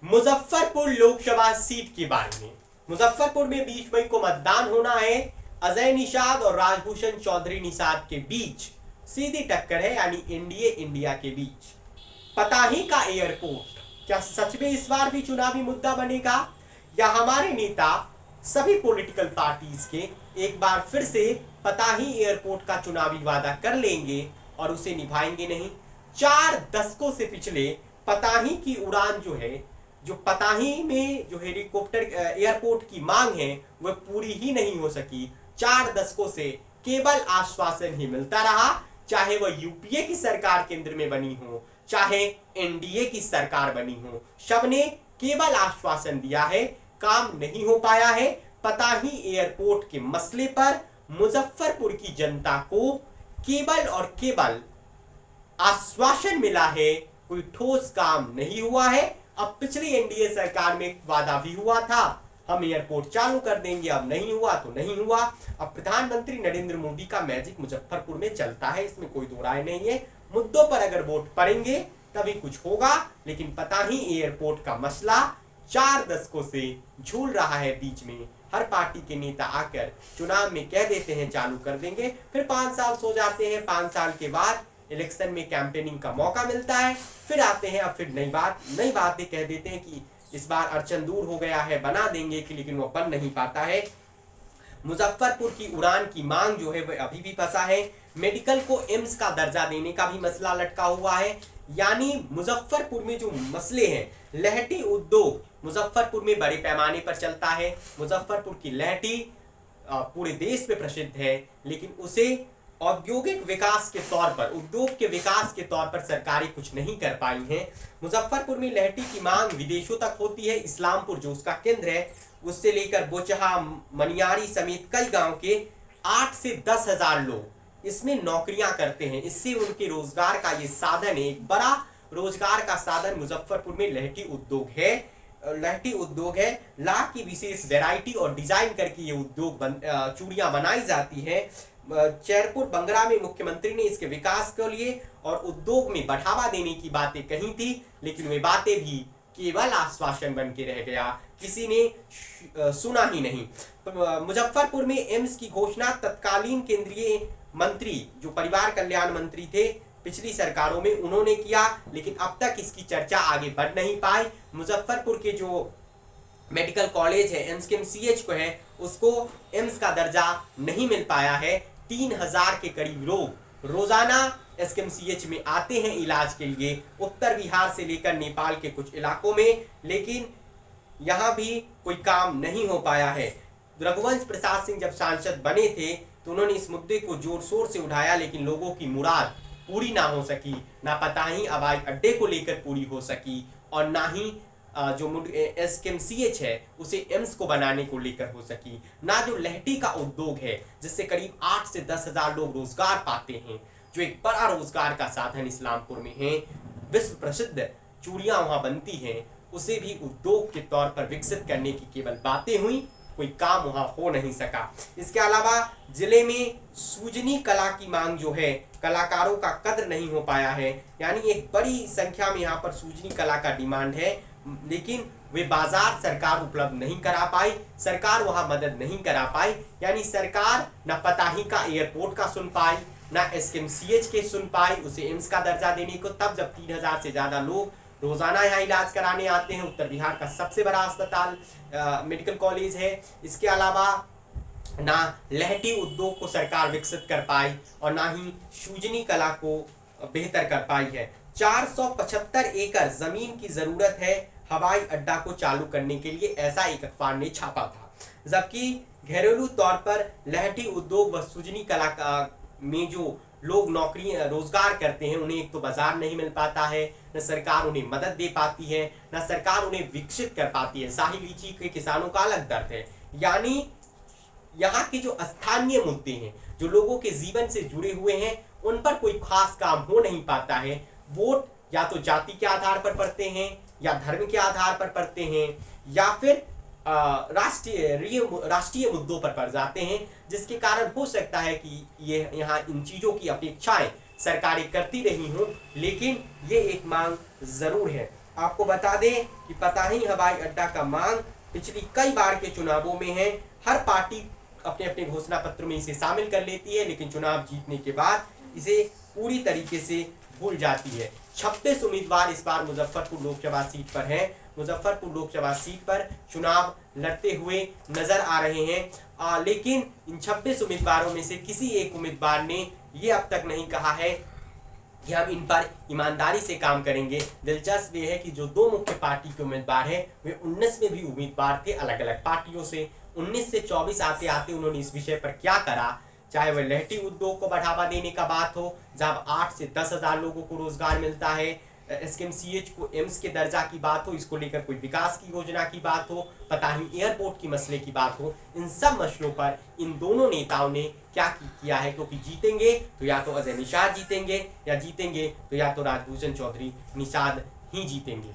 Muzaffarpur Lok Sabha seat के बारे में। मुजफ्फरपुर में 20 मई को मतदान होना है। अजय निषाद और राजभूषण चौधरी निषाद के बीच सीधी टक्कर है, यानी एनडीए इंडिया के बीच। पताही का एयरपोर्ट क्या सच में इस बार भी चुनावी मुद्दा बनेगा, या हमारे नेता सभी पॉलिटिकल पार्टीज के एक बार फिर से पताही एयरपोर्ट का चुनावी वादा कर लेंगे और उसे निभाएंगे नहीं। 4 दशकों से पिछले पताही की उड़ान जो है, जो पताही में जो हेलीकॉप्टर एयरपोर्ट की मांग है वह पूरी ही नहीं हो सकी। 4 दशकों से केवल आश्वासन ही मिलता रहा, चाहे वह यूपीए की सरकार केंद्र में बनी हो, चाहे एनडीए की सरकार बनी हो, सबने केवल आश्वासन दिया है, काम नहीं हो पाया है। पताही एयरपोर्ट के मसले पर मुजफ्फरपुर की जनता को केवल और केवल आश्वासन मिला है, कोई ठोस काम नहीं हुआ है। अब पिछली एनडीए सरकार में वादा भी हुआ था, हम एयरपोर्ट चालू कर देंगे, अब नहीं हुआ तो नहीं हुआ। अब प्रधानमंत्री नरेंद्र मोदी का मैजिक मुजफ्फरपुर में चलता है, इसमें कोई दो राय नहीं है। मुद्दों पर अगर वोट पड़ेंगे तभी कुछ होगा, लेकिन पताही एयरपोर्ट का मसला 4 दशकों से झूल रहा है बीच में। हर पार्टी के नेता आकर चुनाव में कह देते हैं चालू कर देंगे, फिर 5 साल सो जाते हैं। 5 साल के बाद इलेक्शन में कैंपेनिंग का मौका मिलता है, फिर आते हैं, अब फिर नई बातें कह देते हैं कि इस बार अड़चन दूर हो गया है, बना देंगे कि, लेकिन वो बन नहीं पाता है। मुजफ्फरपुर की उड़ान की मांग जो है वह अभी भी फंसा है। मेडिकल को एम्स का दर्जा देने का भी मसला लटका हुआ है। यानी मुजफ्फरपुर में जो मसले हैं, लहटी उद्योग मुजफ्फरपुर में बड़े पैमाने पर चलता है। मुजफ्फरपुर की लहटी पूरे देश में प्रसिद्ध है, लेकिन उसे औद्योगिक विकास के तौर पर, उद्योग के विकास के तौर पर सरकारें कुछ नहीं कर पाई हैं। मुजफ्फरपुर में लहटी की मांग विदेशों तक होती है। इस्लामपुर जो उसका केंद्र है, उससे लेकर बोचहा, मनियारी समेत कई गांव के 8 से 10 हजार लोग इसमें नौकरियां करते हैं। इससे उनके रोजगार का ये साधन है, एक बड़ा रोजगार का साधन मुजफ्फरपुर में लहटी उद्योग है। लहटी उद्योग है, लाख की विशेष वैरायटी और डिजाइन करके ये उद्योग चूड़ियां बनाई जाती है। चैरपुर बंगरा में मुख्यमंत्री ने इसके विकास के लिए और उद्योग में बढ़ावा देने की बातें कही थी, लेकिन वे बातें भी केवल आश्वासन बन के रह गया, किसी ने सुना ही नहीं। मुजफ्फरपुर में एम्स की घोषणा तत्कालीन केंद्रीय मंत्री जो परिवार कल्याण मंत्री थे पिछली सरकारों में, उन्होंने किया, लेकिन अब तक इसकी चर्चा आगे बढ़ नहीं पाई। मुजफ्फरपुर के जो मेडिकल कॉलेज है, एमसीएच को है, उसको एम्स का दर्जा नहीं मिल पाया है। 3000 के करीब लोग रोजाना एसकेएमसीएच में आते हैं इलाज के लिए, उत्तर बिहार से लेकर नेपाल के कुछ इलाकों में, लेकिन यहाँ भी कोई काम नहीं हो पाया है। रघुवंश प्रसाद सिंह जब सांसद बने थे तो उन्होंने इस मुद्दे को जोर शोर से उठाया, लेकिन लोगों की मुराद पूरी ना हो सकी, ना पताही हवाई अड्डे को लेकर पूरी हो सकी, और ना ही जो एसकेएमसीएच है उसे एम्स को बनाने को लेकर हो सकी, ना जो लहटी का उद्योग है जिससे करीब 8 से 10 हजार लोग रोजगार पाते हैं, जो एक बड़ा रोजगार का साधन इस्लामपुर में है। विश्व प्रसिद्ध चूड़ियां वहां बनती हैं, उसे भी उद्योग के तौर पर विकसित करने की केवल बातें हुई, कोई काम वहां हो नहीं सका। इसके अलावा जिले में सूजनी कला की मांग जो है, कलाकारों का कद्र नहीं हो पाया है। यानी एक बड़ी संख्या में यहाँ पर सूजनी कला का डिमांड है, लेकिन वे बाजार सरकार उपलब्ध नहीं करा पाई, सरकार वहां मदद नहीं करा पाई। यानी सरकार न पताही का एयरपोर्ट का सुन पाई, न एसकेएमसीएच के सुन पाई, उसे एम्स का दर्जा देने को, तब जब 3000 से ज्यादा लोग रोजाना यहाँ इलाज कराने आते हैं। उत्तर बिहार का सबसे बड़ा अस्पताल मेडिकल कॉलेज है। इसके अलावा ना लहटी उद्योग को सरकार विकसित कर पाई और ना ही सूजनी कला को बेहतर कर पाई है। 475 एकड़ जमीन की जरूरत है हवाई अड्डा को चालू करने के लिए, ऐसा एक अखबार ने छापा था। जबकि घरेलू तौर पर लहटी उद्योग व सूजनी कला में जो लोग नौकरी रोजगार करते हैं, उन्हें एक तो बाजार नहीं मिल पाता है, न सरकार उन्हें मदद दे पाती है, न सरकार उन्हें विकसित कर पाती है। शाही लीची के किसानों का अलग दर्द है। यानी यहाँ के जो स्थानीय मुद्दे हैं, जो लोगों के जीवन से जुड़े हुए हैं, उन पर कोई खास काम हो नहीं पाता है। वोट या तो जाति के आधार पर पड़ते हैं, या धर्म के आधार पर पड़ते हैं, या फिर राष्ट्रीय मुद्दों पर पड़ जाते हैं, जिसके कारण हो सकता है कि ये यहाँ इन चीजों की अपेक्षाएं सरकारें करती रही हों, लेकिन ये एक मांग जरूर है। आपको बता दें कि पताही हवाई अड्डा का मांग पिछली कई बार के चुनावों में है। हर पार्टी अपने अपने घोषणा पत्र में इसे शामिल कर लेती है, लेकिन चुनाव जीतने के बाद इसे पूरी तरीके से भूल जाती है। 26 उम्मीदवार इस बार मुजफ्फरपुर लोकसभा सीट पर हैं। मुजफ्फरपुर लोकसभा सीट पर चुनाव लड़ते हुए नजर आ रहे हैं, लेकिन इन 26 उम्मीदवारों में से किसी एक उम्मीदवार ने ये अब तक नहीं कहा है कि हम इन पर ईमानदारी से काम करेंगे। दिलचस्प ये है कि जो दो मुख्य पार्टी के उम्मीदवार हैं वे 19 में भी उम्मीदवार थे अलग अलग पार्टियों से। 19 से 24 आते आते उन्होंने इस विषय पर क्या करा, चाहे वह लहटी उद्योग को बढ़ावा देने का बात हो, जहां 8 से 10 हजार लोगों को रोजगार मिलता है, एसकेएमसीएच को एम्स के दर्जा की बात हो, इसको लेकर कोई विकास की योजना की बात हो, पताही एयरपोर्ट की मसले की बात हो, इन सब मसलों पर इन दोनों नेताओं ने क्या किया है, क्योंकि जीतेंगे तो या तो अजय निषाद जीतेंगे या जीतेंगे तो या तो राजभूषण चौधरी निषाद ही जीतेंगे।